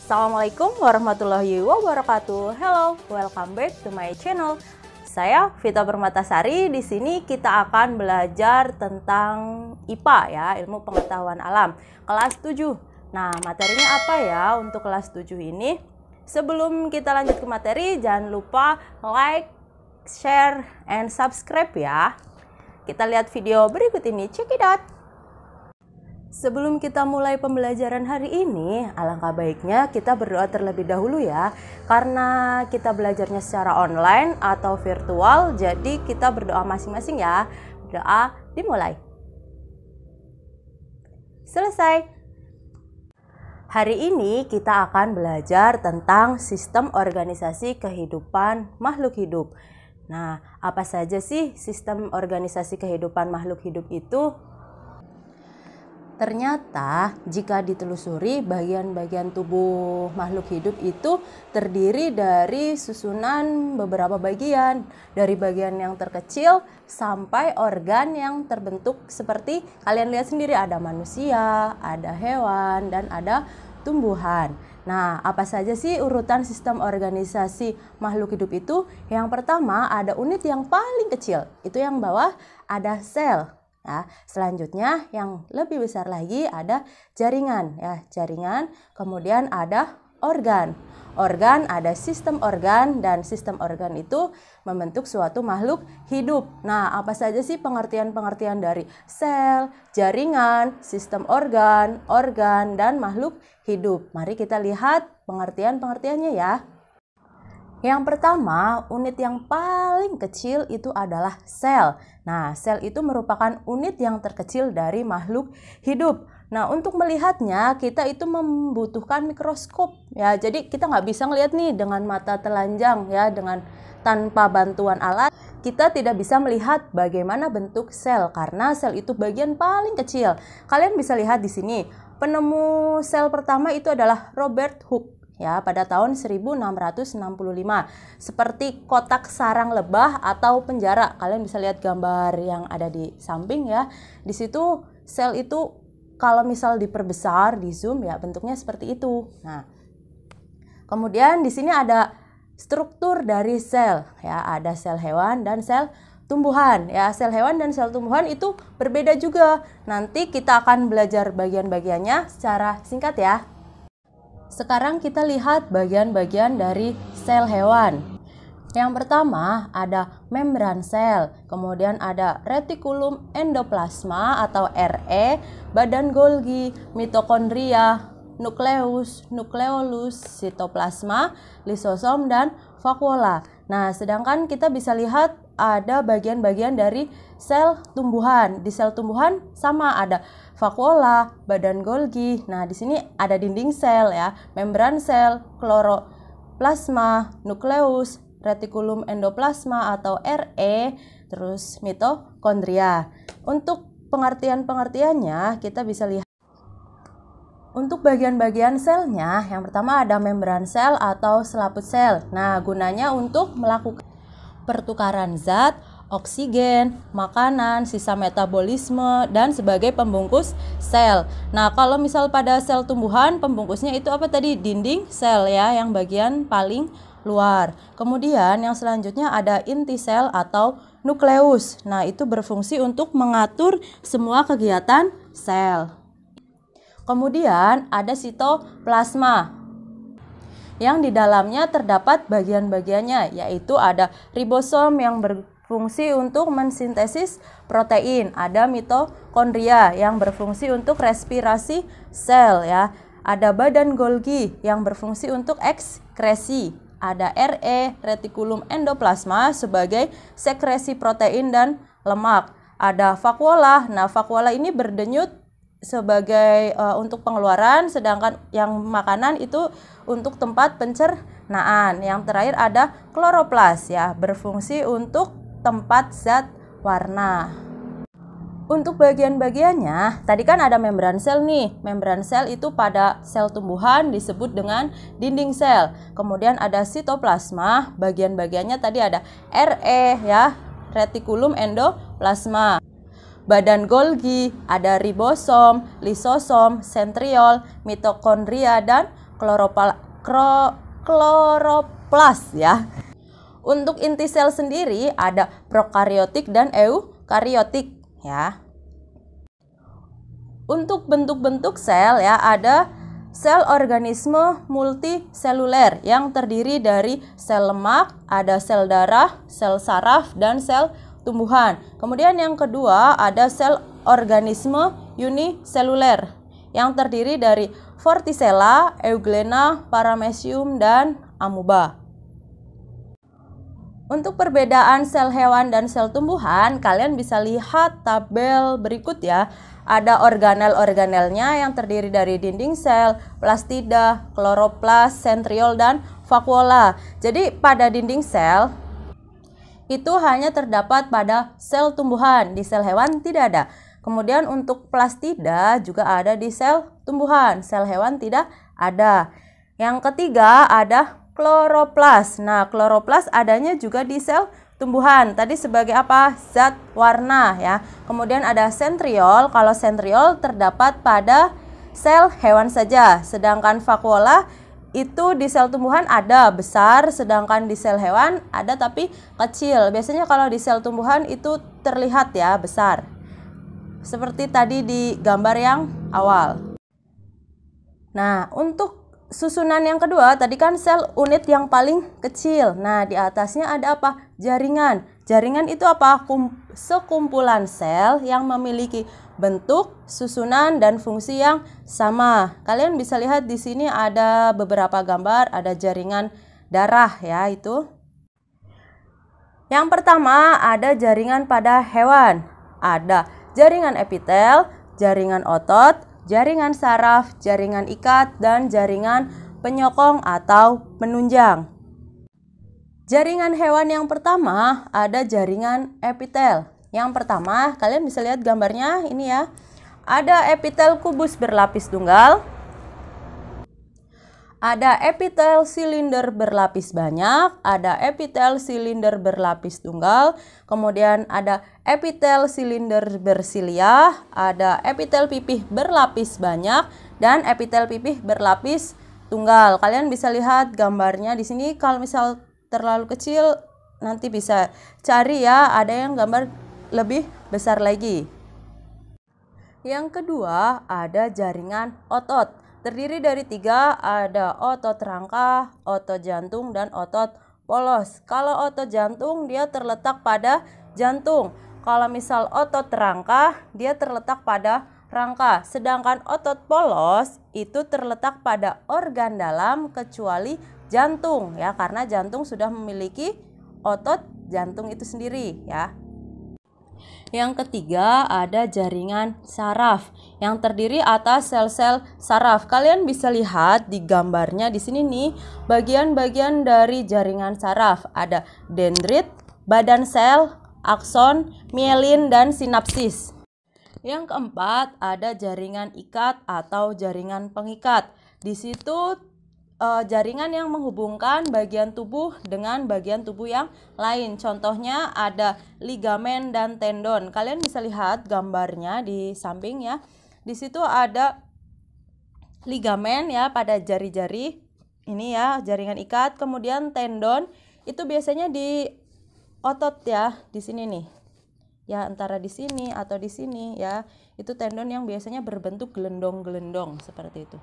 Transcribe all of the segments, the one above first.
Assalamualaikum warahmatullahi wabarakatuh. Hello, welcome back to my channel. Saya Vita Permatasari. Di sini kita akan belajar tentang IPA ya, ilmu pengetahuan alam, kelas 7. Nah, materinya apa ya untuk kelas 7 ini? Sebelum kita lanjut ke materi, jangan lupa like, share, and subscribe ya. Kita lihat video berikut ini, check it out. Sebelum kita mulai pembelajaran hari ini, alangkah baiknya kita berdoa terlebih dahulu ya. Karena kita belajarnya secara online atau virtual, jadi kita berdoa masing-masing ya. Doa dimulai. Selesai. Hari ini kita akan belajar tentang sistem organisasi kehidupan makhluk hidup. Nah, apa saja sih sistem organisasi kehidupan makhluk hidup itu? Ternyata jika ditelusuri, bagian-bagian tubuh makhluk hidup itu terdiri dari susunan beberapa bagian. Dari bagian yang terkecil sampai organ yang terbentuk seperti kalian lihat sendiri, ada manusia, ada hewan, dan ada tumbuhan. Nah, apa saja sih urutan sistem organisasi makhluk hidup itu? Yang pertama ada unit yang paling kecil, itu yang bawah ada sel. Nah, selanjutnya yang lebih besar lagi ada jaringan ya, jaringan. Kemudian ada organ. Organ ada sistem organ, dan sistem organ itu membentuk suatu makhluk hidup. Nah, apa saja sih pengertian-pengertian dari sel, jaringan, sistem organ, organ, dan makhluk hidup? Mari kita lihat pengertian-pengertiannya ya. Yang pertama, unit yang paling kecil itu adalah sel. Nah, sel itu merupakan unit yang terkecil dari makhluk hidup. Nah, untuk melihatnya kita itu membutuhkan mikroskop ya. Jadi kita nggak bisa ngelihat nih dengan mata telanjang ya, dengan tanpa bantuan alat. Kita tidak bisa melihat bagaimana bentuk sel karena sel itu bagian paling kecil. Kalian bisa lihat di sini. Penemu sel pertama itu adalah Robert Hooke. Ya, pada tahun 1665, seperti kotak sarang lebah atau penjara. Kalian bisa lihat gambar yang ada di samping ya. Di situ sel itu kalau misal diperbesar, di zoom ya, bentuknya seperti itu. Nah, kemudian di sini ada struktur dari sel ya, ada sel hewan dan sel tumbuhan ya. Sel hewan dan sel tumbuhan itu berbeda juga. Nanti kita akan belajar bagian-bagiannya secara singkat ya. Sekarang kita lihat bagian-bagian dari sel hewan. Yang pertama ada membran sel, kemudian ada retikulum endoplasma atau RE, badan Golgi, mitokondria, nukleus, nukleolus, sitoplasma, lisosom, dan vakuola. Nah, sedangkan kita bisa lihat ada bagian-bagian dari sel tumbuhan. Di sel tumbuhan sama ada vakuola, badan Golgi. Nah, di sini ada dinding sel ya, membran sel, kloroplasma, nukleus, retikulum endoplasma atau RE, terus mitokondria. Untuk pengertian-pengertiannya kita bisa lihat. Untuk bagian-bagian selnya, yang pertama ada membran sel atau selaput sel. Nah, gunanya untuk melakukan pertukaran zat, oksigen, makanan, sisa metabolisme, dan sebagai pembungkus sel. Nah, kalau misal pada sel tumbuhan, pembungkusnya itu apa tadi? Dinding sel ya, yang bagian paling luar. Kemudian yang selanjutnya ada inti sel atau nukleus. Nah, itu berfungsi untuk mengatur semua kegiatan sel. Kemudian ada sitoplasma yang di dalamnya terdapat bagian-bagiannya, yaitu ada ribosom yang berfungsi untuk mensintesis protein, ada mitokondria yang berfungsi untuk respirasi sel ya, ada badan Golgi yang berfungsi untuk ekskresi, ada RE, retikulum endoplasma sebagai sekresi protein dan lemak, ada vakuola. Nah, vakuola ini berdenyut sebagai untuk pengeluaran, sedangkan yang makanan itu untuk tempat pencernaan. Yang terakhir ada kloroplas ya, berfungsi untuk tempat zat warna. Untuk bagian-bagiannya, tadi kan ada membran sel nih. Membran sel itu pada sel tumbuhan disebut dengan dinding sel. Kemudian ada sitoplasma, bagian-bagiannya tadi ada RE ya, retikulum endoplasma. Badan Golgi, ada ribosom, lisosom, sentriol, mitokondria, dan kloroplas ya. Untuk inti sel sendiri ada prokariotik dan eukariotik ya. Untuk bentuk-bentuk sel ya, ada sel organisme multiseluler yang terdiri dari sel lemak, ada sel darah, sel saraf, dan sel tumbuhan. Kemudian yang kedua ada sel organisme uniseluler yang terdiri dari Vorticella, Euglena, Paramecium, dan amoeba. Untuk perbedaan sel hewan dan sel tumbuhan, kalian bisa lihat tabel berikut ya. Ada organel-organelnya yang terdiri dari dinding sel, plastida, kloroplas, sentriol, dan vakuola. Jadi pada dinding sel itu hanya terdapat pada sel tumbuhan, di sel hewan tidak ada. Kemudian untuk plastida juga ada di sel tumbuhan, sel hewan tidak ada. Yang ketiga ada kloroplas. Nah, kloroplas adanya juga di sel tumbuhan. Tadi sebagai apa? Zat warna ya. Kemudian ada sentriol. Kalau sentriol terdapat pada sel hewan saja. Sedangkan vakuola itu di sel tumbuhan ada besar, sedangkan di sel hewan ada tapi kecil. Biasanya kalau di sel tumbuhan itu terlihat ya besar. Seperti tadi di gambar yang awal. Nah, untuk susunan yang kedua, tadi kan sel unit yang paling kecil. Nah, di atasnya ada apa? Jaringan. Jaringan itu apa? Sekumpulan sel yang memiliki bentuk, susunan, dan fungsi yang sama. Kalian bisa lihat di sini ada beberapa gambar, ada jaringan darah ya itu. Yang pertama ada jaringan pada hewan. Ada jaringan epitel, jaringan otot, jaringan saraf, jaringan ikat, dan jaringan penyokong atau penunjang. Jaringan hewan yang pertama ada jaringan epitel. Yang pertama, kalian bisa lihat gambarnya ini ya. Ada epitel kubus berlapis tunggal. Ada epitel silinder berlapis banyak, ada epitel silinder berlapis tunggal, kemudian ada epitel silinder bersilia, ada epitel pipih berlapis banyak, dan epitel pipih berlapis tunggal. Kalian bisa lihat gambarnya di sini. Kalau misal terlalu kecil nanti bisa cari ya, ada yang gambar lebih besar lagi. Yang kedua ada jaringan otot. Terdiri dari 3, ada otot rangka, otot jantung, dan otot polos. Kalau otot jantung dia terletak pada jantung. Kalau misal otot rangka dia terletak pada rangka. Sedangkan otot polos itu terletak pada organ dalam kecuali jantung ya, karena jantung sudah memiliki otot jantung itu sendiri ya. Yang ketiga ada jaringan saraf yang terdiri atas sel-sel saraf. Kalian bisa lihat di gambarnya di sini nih, bagian-bagian dari jaringan saraf. Ada dendrit, badan sel, akson, mielin, dan sinapsis. Yang keempat ada jaringan ikat atau jaringan pengikat. Di situ jaringan yang menghubungkan bagian tubuh dengan bagian tubuh yang lain. Contohnya ada ligamen dan tendon. Kalian bisa lihat gambarnya di samping ya. Di situ ada ligamen ya pada jari-jari. Ini ya jaringan ikat. Kemudian tendon itu biasanya di otot ya, di sini nih. Ya antara di sini atau di sini ya. Itu tendon yang biasanya berbentuk gelendong-gelendong seperti itu.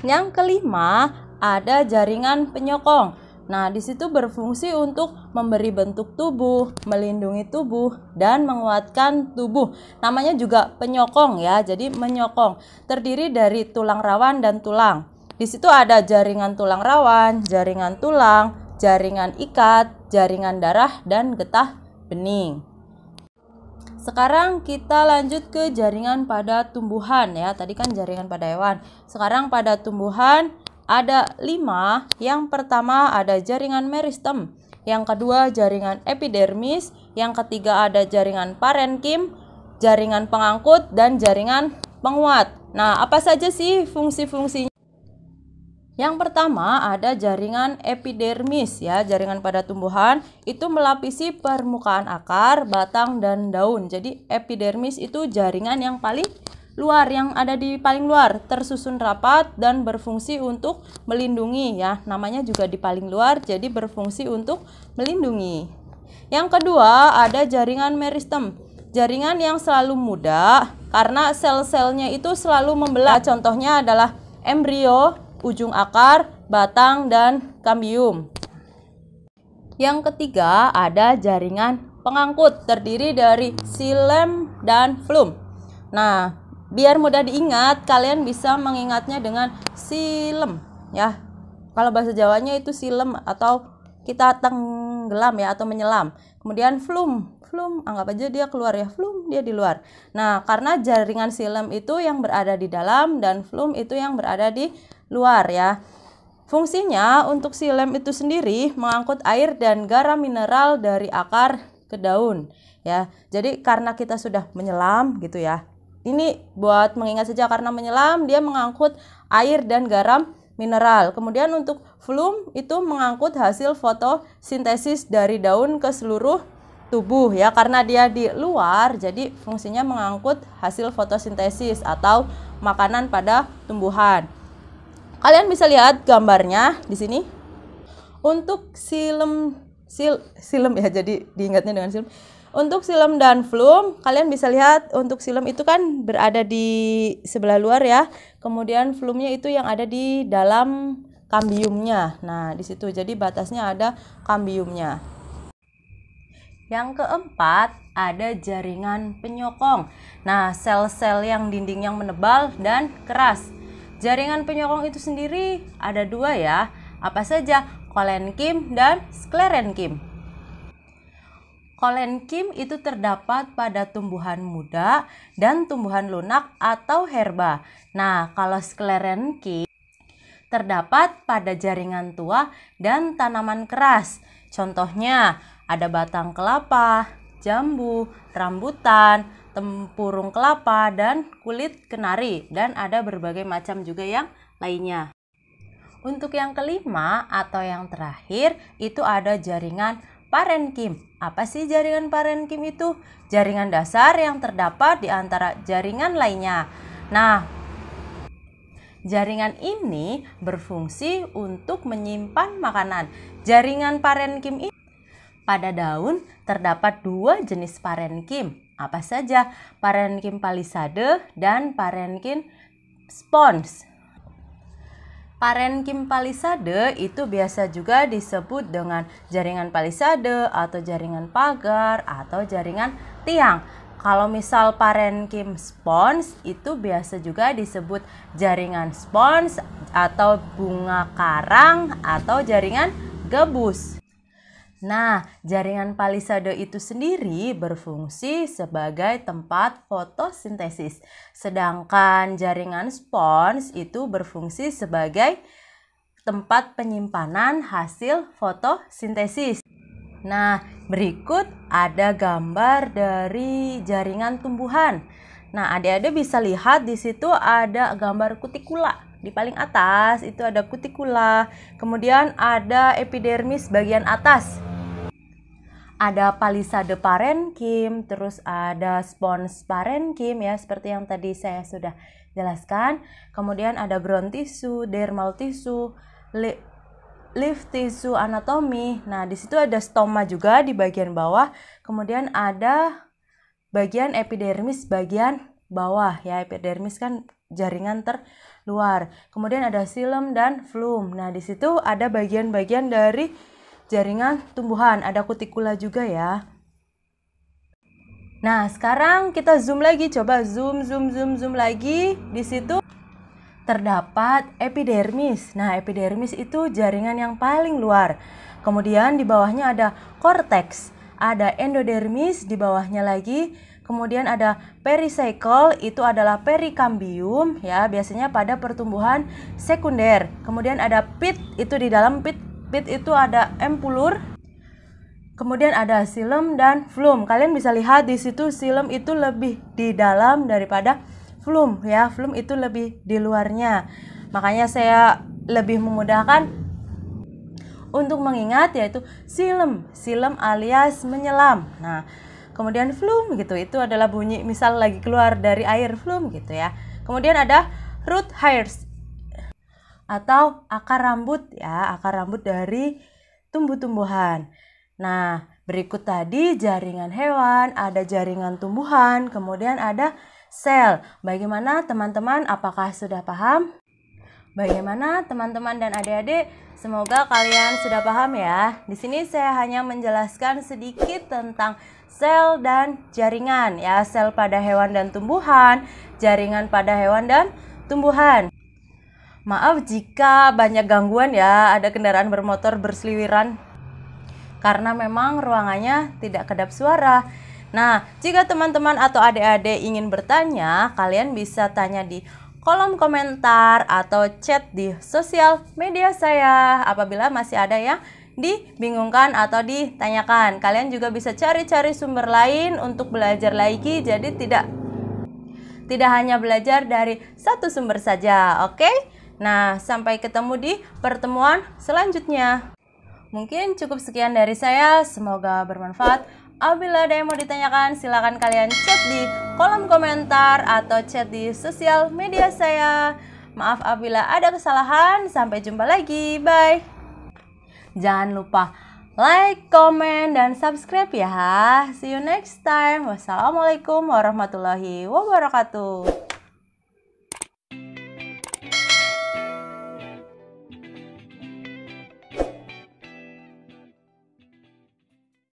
Yang kelima ada jaringan penyokong. Nah, di situ berfungsi untuk memberi bentuk tubuh, melindungi tubuh, dan menguatkan tubuh. Namanya juga penyokong ya, jadi menyokong. Terdiri dari tulang rawan dan tulang. Di situ ada jaringan tulang rawan, jaringan tulang, jaringan ikat, jaringan darah, dan getah bening. Sekarang kita lanjut ke jaringan pada tumbuhan ya. Tadi kan jaringan pada hewan. Sekarang pada tumbuhan ada 5. Yang pertama ada jaringan meristem. Yang kedua jaringan epidermis. Yang ketiga ada jaringan parenkim, jaringan pengangkut, dan jaringan penguat. Nah, apa saja sih fungsi-fungsinya? Yang pertama ada jaringan epidermis ya, jaringan pada tumbuhan itu melapisi permukaan akar, batang, dan daun. Jadi epidermis itu jaringan yang paling luar, yang ada di paling luar, tersusun rapat dan berfungsi untuk melindungi ya. Namanya juga di paling luar, jadi berfungsi untuk melindungi. Yang kedua ada jaringan meristem. Jaringan yang selalu muda karena sel-selnya itu selalu membelah. Contohnya adalah embrio, ujung akar, batang, dan kambium. Yang ketiga ada jaringan pengangkut, terdiri dari xilem dan flum. Nah, biar mudah diingat, kalian bisa mengingatnya dengan xilem ya. Kalau bahasa Jawanya itu xilem atau kita tenggelam ya, atau menyelam. Kemudian flum, anggap aja dia keluar ya, flum dia di luar. Nah, karena jaringan xilem itu yang berada di dalam dan flum itu yang berada di luar ya. Fungsinya untuk xilem itu sendiri mengangkut air dan garam mineral dari akar ke daun ya. Jadi karena kita sudah menyelam gitu ya. Ini buat mengingat saja, karena menyelam dia mengangkut air dan garam mineral. Kemudian untuk flum itu mengangkut hasil fotosintesis dari daun ke seluruh tubuh ya, karena dia di luar jadi fungsinya mengangkut hasil fotosintesis atau makanan pada tumbuhan. Kalian bisa lihat gambarnya di sini. Untuk xilem ya, jadi diingatnya dengan xilem. Untuk xilem dan flum, kalian bisa lihat untuk xilem itu kan berada di sebelah luar ya. Kemudian flumnya itu yang ada di dalam kambiumnya. Nah, di situ jadi batasnya ada kambiumnya. Yang keempat ada jaringan penyokong. Nah, sel-sel yang dinding yang menebal dan keras. Jaringan penyokong itu sendiri ada dua ya. Apa saja? Kolenkim dan sklerenkim. Kolenkim itu terdapat pada tumbuhan muda dan tumbuhan lunak atau herba. Nah, kalau sklerenkim terdapat pada jaringan tua dan tanaman keras. Contohnya ada batang kelapa, jambu, rambutan, tempurung kelapa, dan kulit kenari, dan ada berbagai macam juga yang lainnya. Untuk yang kelima atau yang terakhir itu ada jaringan parenkim. Apa sih jaringan parenkim itu? Jaringan dasar yang terdapat di antara jaringan lainnya. Nah, jaringan ini berfungsi untuk menyimpan makanan. Jaringan parenkim ini pada daun terdapat dua jenis parenkim. Apa saja? Parenkim palisade dan parenkim spons. Parenkim palisade itu biasa juga disebut dengan jaringan palisade atau jaringan pagar atau jaringan tiang. Kalau misal parenkim spons itu biasa juga disebut jaringan spons atau bunga karang atau jaringan gabus. Nah, jaringan palisade itu sendiri berfungsi sebagai tempat fotosintesis. Sedangkan jaringan spons itu berfungsi sebagai tempat penyimpanan hasil fotosintesis. Nah, berikut ada gambar dari jaringan tumbuhan. Nah, adik-adik bisa lihat di situ ada gambar kutikula. Di paling atas itu ada kutikula. Kemudian ada epidermis bagian atas. Ada palisade parenkim, terus ada spons parenkim ya, seperti yang tadi saya sudah jelaskan. Kemudian ada ground tissue, dermal tissue, leaf tissue anatomi. Nah, di situ ada stoma juga di bagian bawah. Kemudian ada bagian epidermis bagian bawah ya. Epidermis kan jaringan terluar. Kemudian ada xilem dan flum. Nah, di situ ada bagian-bagian dari jaringan tumbuhan, ada kutikula juga ya. Nah, sekarang kita zoom lagi, coba zoom lagi. Di situ terdapat epidermis. Nah, epidermis itu jaringan yang paling luar. Kemudian di bawahnya ada korteks, ada endodermis di bawahnya lagi. Kemudian ada pericycle, itu adalah perikambium ya, biasanya pada pertumbuhan sekunder. Kemudian ada pit, itu di dalam pit itu ada empulur. Kemudian ada xilem dan flum. Kalian bisa lihat di situ xilem itu lebih di dalam daripada flum ya. Flum itu lebih di luarnya. Makanya saya lebih memudahkan untuk mengingat yaitu xilem alias menyelam. Nah, kemudian flum gitu, itu adalah bunyi misal lagi keluar dari air, flum gitu ya. Kemudian ada root hairs atau akar rambut ya, akar rambut dari tumbuh-tumbuhan. Nah, berikut tadi jaringan hewan, ada jaringan tumbuhan, kemudian ada sel. Bagaimana teman-teman, apakah sudah paham? Bagaimana teman-teman dan adik-adik? Semoga kalian sudah paham ya. Di sini saya hanya menjelaskan sedikit tentang sel dan jaringan ya, sel pada hewan dan tumbuhan, jaringan pada hewan dan tumbuhan. Maaf jika banyak gangguan ya, ada kendaraan bermotor berseliweran karena memang ruangannya tidak kedap suara. Nah, jika teman-teman atau adik-adik ingin bertanya, kalian bisa tanya di kolom komentar atau chat di sosial media saya. Apabila masih ada yang dibingungkan atau ditanyakan, kalian juga bisa cari-cari sumber lain untuk belajar lagi. Jadi tidak hanya belajar dari satu sumber saja, oke? Nah, sampai ketemu di pertemuan selanjutnya. Mungkin cukup sekian dari saya, semoga bermanfaat. Apabila ada yang mau ditanyakan, silakan kalian chat di kolom komentar atau chat di sosial media saya. Maaf apabila ada kesalahan, sampai jumpa lagi, bye. Jangan lupa like, comment, dan subscribe ya. See you next time. Wassalamualaikum warahmatullahi wabarakatuh.